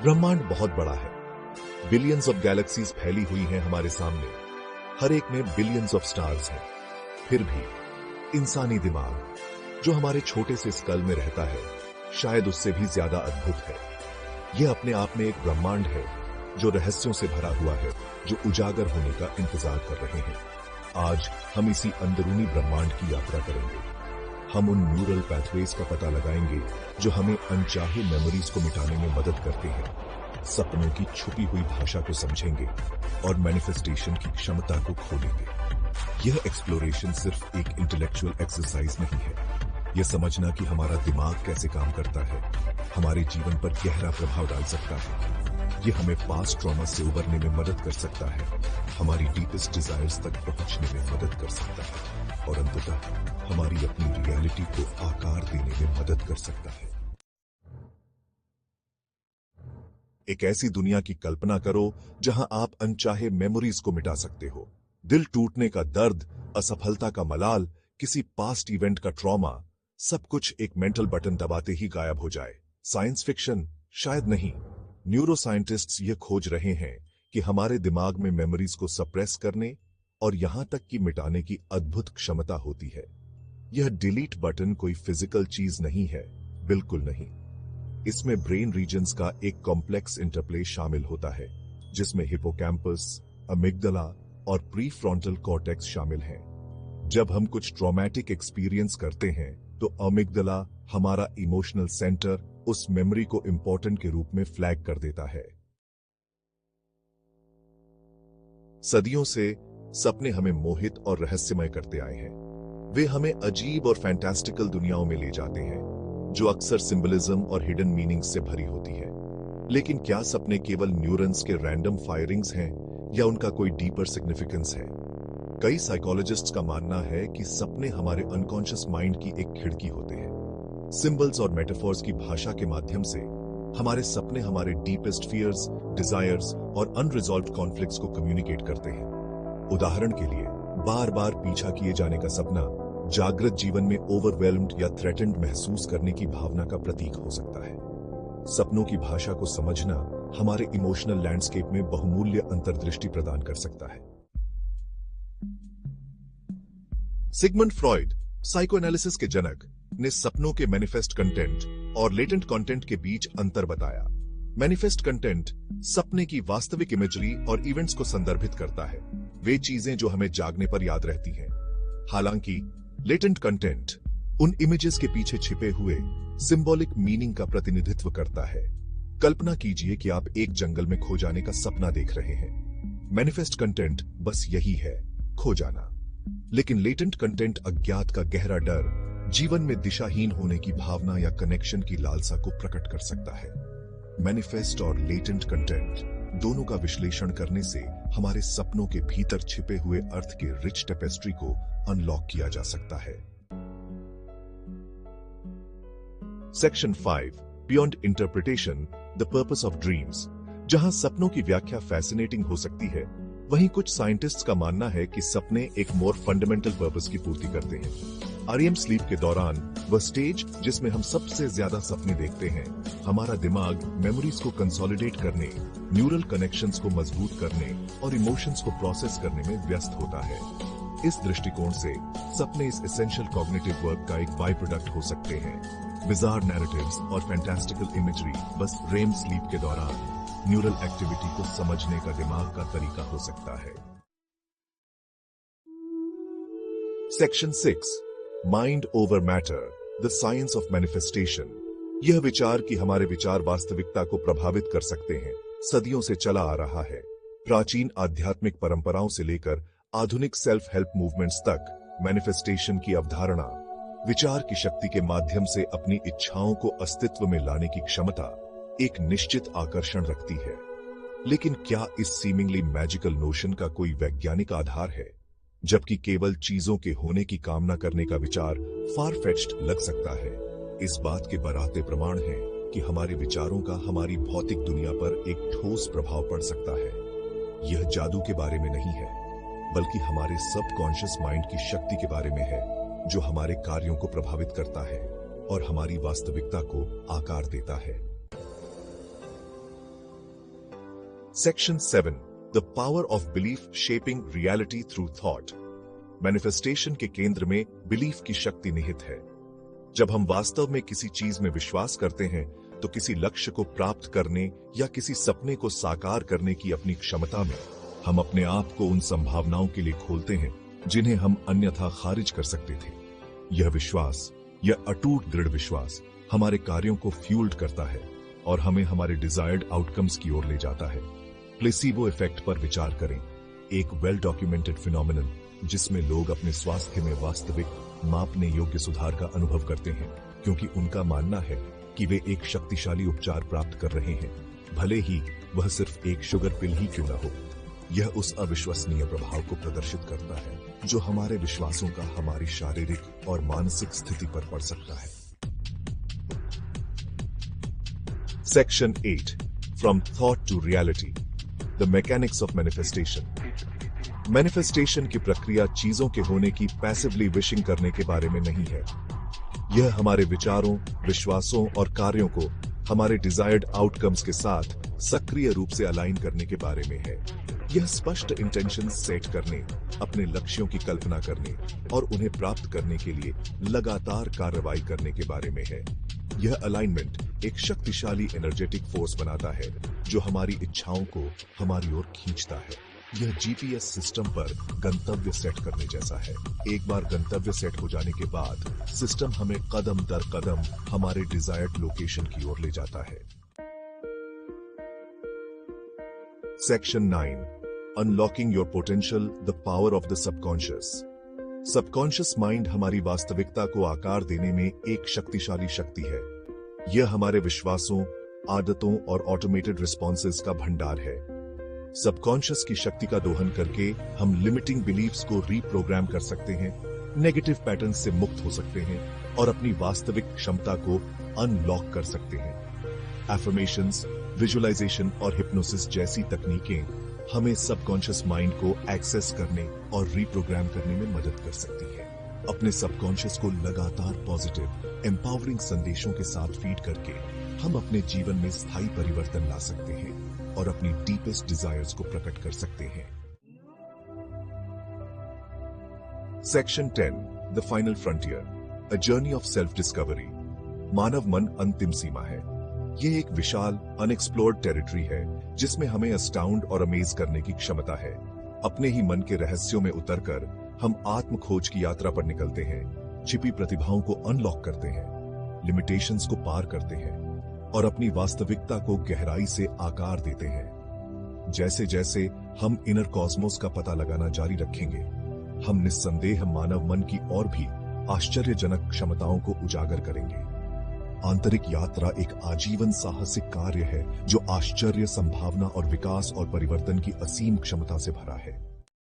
ब्रह्मांड बहुत बड़ा है। बिलियंस ऑफ गैलेक्सीज फैली हुई हैं हमारे सामने। हर एक में बिलियंस ऑफ स्टार्स हैं। फिर भी इंसानी दिमाग जो हमारे छोटे से स्कल में रहता है, शायद उससे भी ज्यादा अद्भुत है। यह अपने आप में एक ब्रह्मांड है जो रहस्यों से भरा हुआ है, जो उजागर होने का इंतजार कर रहे हैं। आज हम इसी अंदरूनी ब्रह्मांड की यात्रा करेंगे। हम उन न्यूरल पैथवेज का पता लगाएंगे जो हमें अनचाहे मेमोरीज को मिटाने में मदद करते हैं, सपनों की छुपी हुई भाषा को समझेंगे और मैनिफेस्टेशन की क्षमता को खोलेंगे। यह एक्सप्लोरेशन सिर्फ एक इंटेलेक्चुअल एक्सरसाइज नहीं है। यह समझना कि हमारा दिमाग कैसे काम करता है, हमारे जीवन पर गहरा प्रभाव डाल सकता है। यह हमें पास्ट ट्रॉमा से उबरने में मदद कर सकता है, हमारी डीपेस्ट डिजायर्स तक पहुंचने में मदद कर सकता है और अंततः हमारी अपनी रियलिटी को आकार देने में मदद कर सकता है। एक ऐसी दुनिया की कल्पना करो जहां आप अनचाहे मेमोरीज को मिटा सकते हो। दिल टूटने का दर्द, असफलता का मलाल, किसी पास्ट इवेंट का ट्रॉमा, सब कुछ एक मेंटल बटन दबाते ही गायब हो जाए। Science fiction? शायद नहीं। न्यूरो साइंटिस्ट्स ये खोज रहे हैं कि हमारे दिमाग में मेमोरीज को सप्रेस करने और यहां तक कि मिटाने की अद्भुत क्षमता होती है। यह डिलीट बटन कोई फिजिकल चीज नहीं है, बिल्कुल नहीं। इसमें ब्रेन रीजन्स का एक कॉम्प्लेक्स इंटरप्ले शामिल होता है, जिसमें हिपोकैम्पस, अमिग्डाला और प्रीफ्रंटल कॉर्टेक्स शामिल हैं। जब हम कुछ ट्रॉमेटिक एक्सपीरियंस करते हैं तो अमिग्डाला, हमारा इमोशनल सेंटर, उस मेमोरी को इंपॉर्टेंट के रूप में फ्लैग कर देता है। सदियों से सपने हमें मोहित और रहस्यमय करते आए हैं। वे हमें अजीब और फैंटास्टिकल दुनियाओं में ले जाते हैं, जो अक्सर सिंबलिज्म और हिडन मीनिंग्स से भरी होती है। लेकिन क्या सपने केवल न्यूरॉन्स के रैंडम फायरिंग्स हैं या उनका कोई डीपर सिग्निफिकेंस है? कई साइकोलॉजिस्ट्स का मानना है कि सपने हमारे अनकॉन्शियस माइंड की एक खिड़की होते हैं। सिंबल्स और मेटाफोर्स की भाषा के माध्यम से हमारे सपने हमारे डीपेस्ट फियर्स, डिजायर्स और अनरिजॉल्व्ड कॉन्फ्लिक्ट्स को कम्युनिकेट करते हैं। उदाहरण के लिए, बार बार पीछा किए जाने का सपना जागृत जीवन में ओवरवेल्म्ड या थ्रेटेंड महसूस करने की भावना का प्रतीक हो सकता है। सपनों की भाषा को समझना हमारे इमोशनल लैंडस्केप में बहुमूल्य अंतर्दृष्टि प्रदान कर सकता है। सिगमंड फ्रॉइड, साइकोएनालिसिस के जनक, ने सपनों के मैनिफेस्ट कंटेंट और लेटेंट कंटेंट के बीच अंतर बताया। मैनिफेस्ट कंटेंट सपने की वास्तविक इमेजरी और इवेंट्स को संदर्भित करता है, वे चीजें जो हमें जागने पर याद रहती हैं। हालांकि लेटेंट कंटेंट उन इमेजेस के पीछे छिपे हुए सिंबॉलिक मीनिंग का प्रतिनिधित्व करता है। कल्पना कीजिए कि आप एक जंगल में खो जाने का सपना देख रहे हैं। मैनिफेस्ट कंटेंट बस यही है, खो जाना। लेकिन लेटेंट कंटेंट अज्ञात का गहरा डर, जीवन में दिशाहीन होने की भावना या कनेक्शन की लालसा को प्रकट कर सकता है। मैनिफेस्ट और लेटेंट कंटेंट दोनों का विश्लेषण करने से हमारे सपनों के भीतर छिपे हुए अर्थ के रिच टेपेस्ट्री को अनलॉक किया जा सकता है। Section 5, beyond interpretation, the purpose of dreams. जहां सपनों की व्याख्या फैसिनेटिंग हो सकती है, वहीं कुछ साइंटिस्ट्स का मानना है कि सपने एक मोर फंडामेंटल पर्पस की पूर्ति करते हैं। REM स्लीप के दौरान, वह स्टेज जिसमें हम सबसे ज्यादा सपने देखते हैं, हमारा दिमाग मेमोरीज को कंसोलिडेट करने, न्यूरल कनेक्शंस को मजबूत करने और इमोशंस को प्रोसेस करने में व्यस्त होता है। इस दृष्टिकोण से सपने इस एसेंशियल कॉग्निटिव वर्क का एक बाई प्रोडक्ट हो सकते हैं। बिजार नैरेटिव्स और फैंटास्टिकल इमेजरी बस REM स्लीप के दौरान न्यूरल एक्टिविटी को समझने का दिमाग का तरीका हो सकता है। Section 6, mind over matter, the science of manifestation. यह विचार कि हमारे विचार वास्तविकता को प्रभावित कर सकते हैं, सदियों से चला आ रहा है। प्राचीन आध्यात्मिक परंपराओं से लेकर आधुनिक सेल्फ हेल्प मूवमेंट्स तक, मैनिफेस्टेशन की अवधारणा विचार की शक्ति के माध्यम से अपनी इच्छाओं को अस्तित्व में लाने की क्षमता एक निश्चित आकर्षण रखती है। लेकिन क्या इस सीमिंगली मैजिकल नोशन का कोई वैज्ञानिक आधार है? जबकि केवल चीजों के होने की कामना करने का विचार फार फेच्ड लग सकता है, इस बात के बराते प्रमाण हैं कि हमारे विचारों का हमारी भौतिक दुनिया पर एक ठोस प्रभाव पड़ सकता है। यह जादू के बारे में नहीं है, बल्कि हमारे सबकॉन्शियस माइंड की शक्ति के बारे में है, जो हमारे कार्यों को प्रभावित करता है और हमारी वास्तविकता को आकार देता है। Section 7. The power of belief shaping reality through thought. Manifestation के केंद्र में बिलीफ की शक्ति निहित है। जब हम वास्तव में किसी चीज में विश्वास करते हैं तो किसी लक्ष्य को प्राप्त करने या किसी सपने को साकार करने की अपनी क्षमता में हम अपने आप को उन संभावनाओं के लिए खोलते हैं जिन्हें हम अन्यथा खारिज कर सकते थे। यह विश्वास, यह अटूट दृढ़ विश्वास हमारे कार्यों को फ्यूल्ड करता है और हमें हमारे डिजायर्ड आउटकम्स की ओर ले जाता है। प्लेसीबो इफेक्ट पर विचार करें, एक वेल डॉक्यूमेंटेड फिनोमिनन जिसमें लोग अपने स्वास्थ्य में वास्तविक मापने योग्य सुधार का अनुभव करते हैं क्योंकि उनका मानना है कि वे एक शक्तिशाली उपचार प्राप्त कर रहे हैं, भले ही वह सिर्फ एक शुगर पिल ही क्यों न हो। यह उस अविश्वसनीय प्रभाव को प्रदर्शित करता है जो हमारे विश्वासों का हमारी शारीरिक और मानसिक स्थिति पर पड़ सकता है। Section 8. From thought to reality. The mechanics of manifestation. Manifestation की प्रक्रिया चीजों के होने की पैसिवली विशिंग करने के बारे में नहीं है। यह हमारे विचारों, विश्वासों और कार्यों को हमारे डिजायर्ड आउटकम्स के साथ सक्रिय रूप से अलाइन करने के बारे में है। यह स्पष्ट इंटेंशन सेट करने, अपने लक्ष्यों की कल्पना करने और उन्हें प्राप्त करने के लिए लगातार कार्रवाई करने के बारे में है। यह अलाइनमेंट एक शक्तिशाली एनर्जेटिक फोर्स बनाता है जो हमारी इच्छाओं को हमारी ओर खींचता है। यह जीपीएस सिस्टम पर गंतव्य सेट करने जैसा है। एक बार गंतव्य सेट हो जाने के बाद सिस्टम हमें कदम दर कदम हमारे डिजायर्ड लोकेशन की ओर ले जाता है। Section 9. Unlocking your potential, the power of the subconscious. Subconscious mind हमारी वास्तविकता को आकार देने में एक शक्तिशाली शक्ति है। यह हमारे विश्वासों, आदतों और ऑटोमेटेड रिस्पॉन्सेज का भंडार है। सबकॉन्शियस की शक्ति का दोहन करके हम लिमिटिंग बिलीफ्स को रीप्रोग्राम कर सकते हैं, नेगेटिव पैटर्न से मुक्त हो सकते हैं और अपनी वास्तविक क्षमता को अनलॉक कर सकते हैं। एफर्मेशंस, विजुअलाइजेशन और हिप्नोसिस जैसी तकनीकें हमें सबकॉन्शियस माइंड को एक्सेस करने और रीप्रोग्राम करने में मदद कर सकती है। अपने सबकॉन्शियस को लगातार पॉजिटिव, एम्पावरिंग संदेशों के साथ फीड करके हम अपने जीवन में स्थायी परिवर्तन ला सकते हैं और अपनी डीपेस्ट डिजायर्स को प्रकट कर सकते हैं। Section 10. The Final Frontier. A Journey of Self-Discovery. मानव मन अंतिम सीमा है। यह एक विशाल अनएक्सप्लोर्ड टेरिटरी है जिसमें हमें अस्टाउंड और अमेज करने की क्षमता है। अपने ही मन के रहस्यों में उतरकर हम आत्म खोज की यात्रा पर निकलते हैं, छिपी प्रतिभाओं को अनलॉक करते हैं, लिमिटेशंस को पार करते हैं और अपनी वास्तविकता को गहराई से आकार देते हैं। जैसे जैसे हम इनर कॉस्मोस का पता लगाना जारी रखेंगे, हम निस्संदेह मानव मन की और भी आश्चर्यजनक क्षमताओं को उजागर करेंगे। आंतरिक यात्रा एक आजीवन साहसिक कार्य है जो आश्चर्य, संभावना और विकास और परिवर्तन की असीम क्षमता से भरा है।